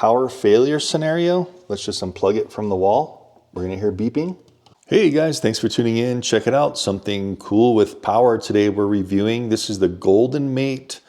power failure scenario. Let's just unplug it from the wall. We're gonna hear beeping. Hey guys, thanks for tuning in. Check it out, something cool with power today we're reviewing. This is the GOLDENMATE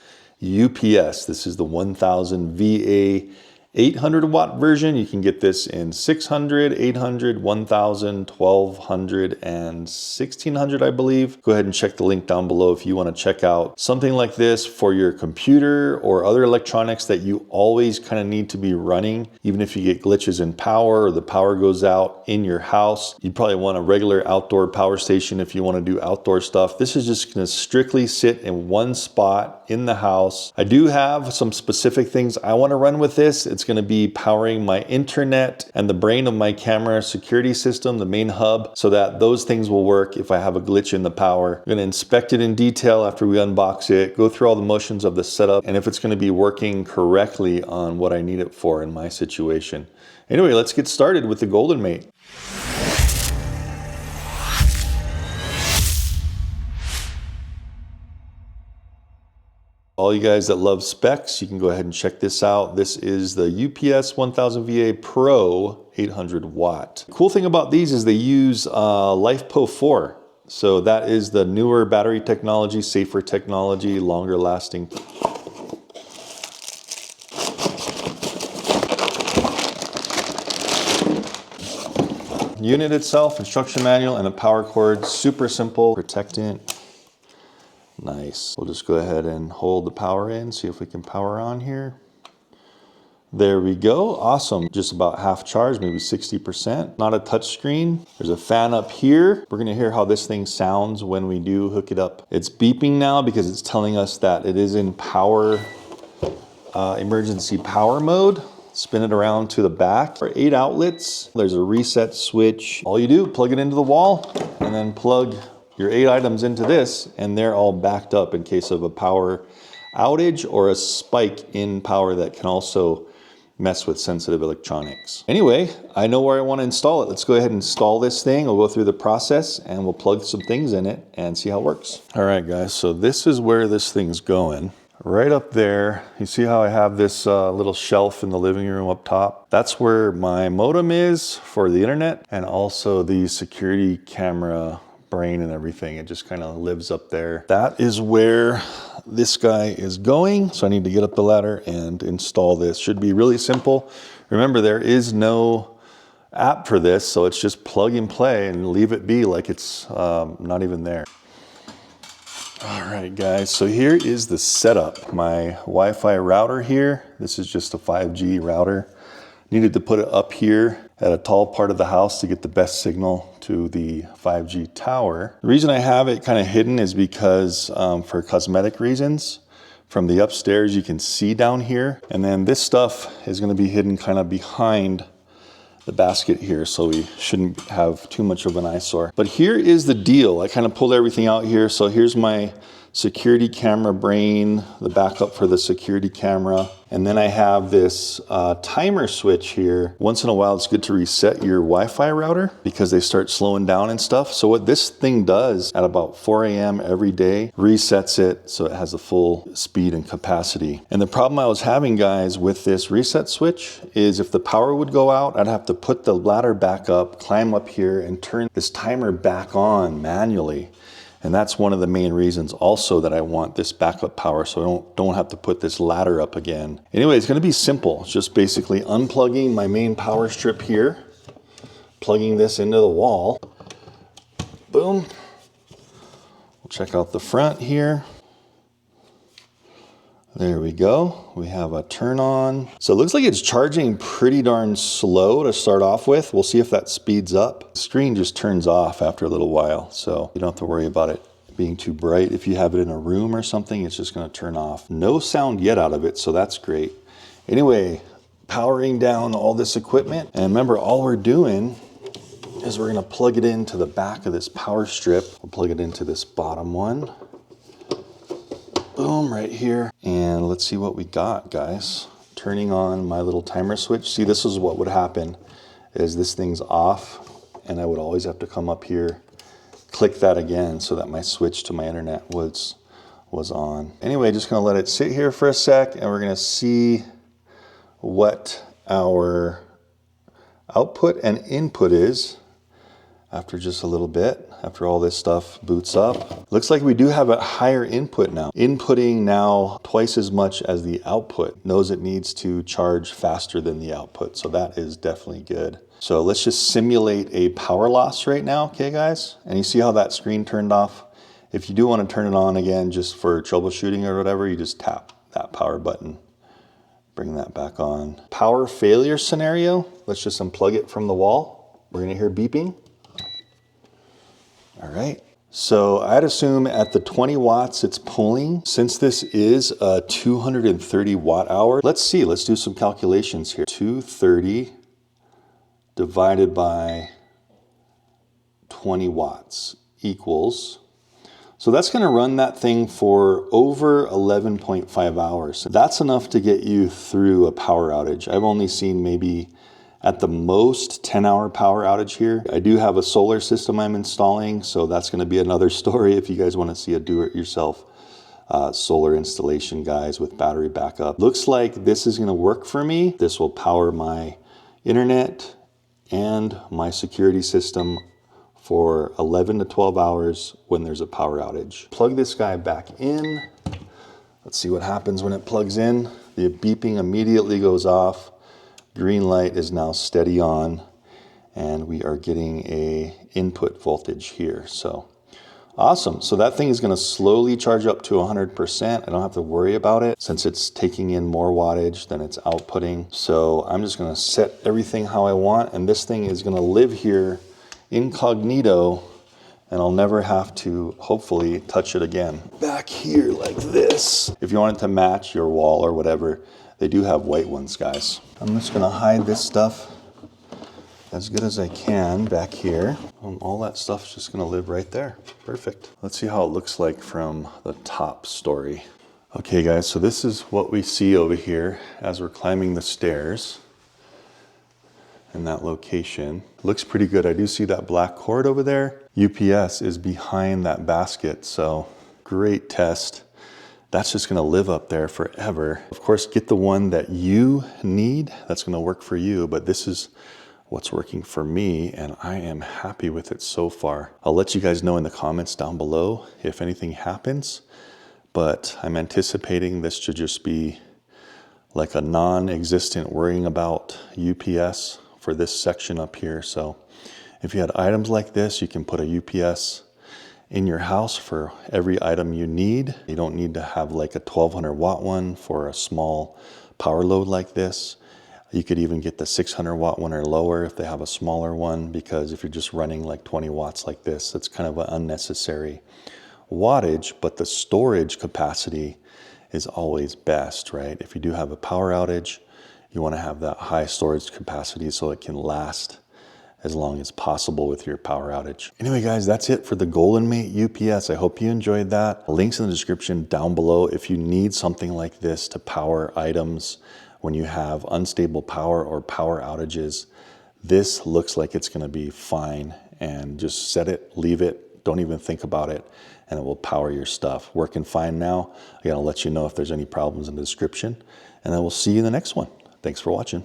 UPS. This is the 1000 VA 800 watt version. You can get this in 600, 800, 1000, 1200, and 1600, I believe. Go ahead and check the link down below if you want to check out something like this for your computer or other electronics that you always kind of need to be running. Even if you get glitches in power or the power goes out in your house, you probably want a regular outdoor power station if you want to do outdoor stuff. This is just going to strictly sit in one spot in the house. I do have some specific things I want to run with this. It's going to be powering my internet and the brain of my camera security system, the main hub, so that those things will work if I have a glitch in the power. I'm going to inspect it in detail after we unbox it, go through all the motions of the setup, and if it's going to be working correctly on what I need it for in my situation. Anyway, let's get started with the GOLDENMATE. All you guys that love specs, you can go ahead and check this out. This is the UPS 1000 VA Pro 800 watt. Cool thing about these is they use LifePo4. So that is the newer battery technology, safer technology, longer lasting. Unit itself, instruction manual, and a power cord. Super simple, protectant. Nice. We'll just go ahead and hold the power in, see if we can power on here. There we go. Awesome. Just about half charged, maybe 60%. Not a touch screen. There's a fan up here. We're going to hear how this thing sounds when we do hook it up. It's beeping now because it's telling us that it is in power, emergency power mode. Spin it around to the back. For 8 outlets, there's a reset switch. All you do, plug it into the wall and then plug your 8 items into this, and they're all backed up in case of a power outage or a spike in power that can also mess with sensitive electronics. Anyway, I know where I want to install it. Let's go ahead and install this thing. We'll go through the process and we'll plug some things in it and see how it works. All right, guys, so this is where this thing's going. Right up there, you see how I have this little shelf in the living room up top? That's where my modem is for the internet and also the security camera brain and everything. It just kind of lives up there. That is where this guy is going. So I need to get up the ladder and install this. Should be really simple. Remember, there is no app for this, so it's just plug and play and leave it be like it's not even there. All right, guys, so here is the setup. My Wi-Fi router here. This is just a 5G router. Needed to put it up here at a tall part of the house to get the best signal to the 5G tower. The reason I have it kind of hidden is because for cosmetic reasons, from the upstairs you can see down here, and then this stuff is going to be hidden kind of behind the basket here, so we shouldn't have too much of an eyesore. But here is the deal. I kind of pulled everything out here. So here's my security camera brain, the backup for the security camera. And then I have this timer switch here. Once in a while, it's good to reset your Wi-Fi router because they start slowing down and stuff. So what this thing does at about 4 a.m. every day, resets it so it has the full speed and capacity. And the problem I was having, guys, with this reset switch is if the power would go out, I'd have to put the ladder back up, climb up here, and turn this timer back on manually. And that's one of the main reasons also that I want this backup power, so I don't have to put this ladder up again. Anyway, it's gonna be simple. It's just basically unplugging my main power strip here, plugging this into the wall. Boom. We'll check out the front here. There we go. We have a turn on. So it looks like it's charging pretty darn slow to start off with. We'll see if that speeds up. The screen just turns off after a little while, so you don't have to worry about it being too bright. If you have it in a room or something, it's just going to turn off. No sound yet out of it, so that's great. Anyway, powering down all this equipment. And remember, all we're doing is we're going to plug it into the back of this power strip. We'll plug it into this bottom one. Boom, right here. And let's see what we got, guys. Turning on my little timer switch. See, this is what would happen is this thing's off and I would always have to come up here, click that again so that my switch to my internet was on. Anyway, just gonna let it sit here for a sec and we're gonna see what our output and input is after just a little bit, after all this stuff boots up. Looks like we do have a higher input now. Inputting now twice as much as the output. Knows it needs to charge faster than the output, so that is definitely good. So let's just simulate a power loss right now, okay guys? And you see how that screen turned off? If you do want to turn it on again just for troubleshooting or whatever, you just tap that power button. Bring that back on. Power failure scenario, let's just unplug it from the wall. We're gonna hear beeping. All right, so I'd assume at the 20 watts it's pulling. Since this is a 230 watt hour, let's do some calculations here. 230 divided by 20 watts equals, so that's gonna run that thing for over 11.5 hours. That's enough to get you through a power outage. I've only seen maybe at the most 10-hour power outage here. I do have a solar system I'm installing, so that's gonna be another story if you guys wanna see a do-it-yourself solar installation, guys, with battery backup. Looks like this is gonna work for me. This will power my internet and my security system for 11 to 12 hours when there's a power outage. Plug this guy back in. Let's see what happens when it plugs in. The beeping immediately goes off. Green light is now steady on, and we are getting a input voltage here. So awesome. So that thing is going to slowly charge up to 100%. I don't have to worry about it since it's taking in more wattage than it's outputting. So I'm just going to set everything how I want, and this thing is going to live here incognito, and I'll never have to, hopefully, touch it again. Back here like this. If you want it to match your wall or whatever, they do have white ones, guys. I'm just gonna hide this stuff as good as I can back here. All that stuff's just gonna live right there. Perfect. Let's see how it looks like from the top story. Okay guys, so this is what we see over here as we're climbing the stairs in that location. Looks pretty good. I do see that black cord over there. UPS is behind that basket, so great test. That's just gonna live up there forever. Of course, get the one that you need, that's gonna work for you, but this is what's working for me, and I am happy with it so far. I'll let you guys know in the comments down below if anything happens, but I'm anticipating this to just be like a non-existent worrying about UPS for this section up here. So if you had items like this, you can put a UPS in your house for every item you need. You don't need to have like a 1200 watt one for a small power load like this. You could even get the 600 watt one or lower if they have a smaller one, because if you're just running like 20 watts like this, that's kind of an unnecessary wattage, but the storage capacity is always best, right? If you do have a power outage, you want to have that high storage capacity so it can last as long as possible with your power outage. Anyway, guys, that's it for the GOLDENMATE UPS. I hope you enjoyed that. Links in the description down below if you need something like this to power items when you have unstable power or power outages. This looks like it's gonna be fine, and just set it, leave it, don't even think about it, and it will power your stuff. Working fine now. I gotta let you know if there's any problems in the description, and I will see you in the next one. Thanks for watching.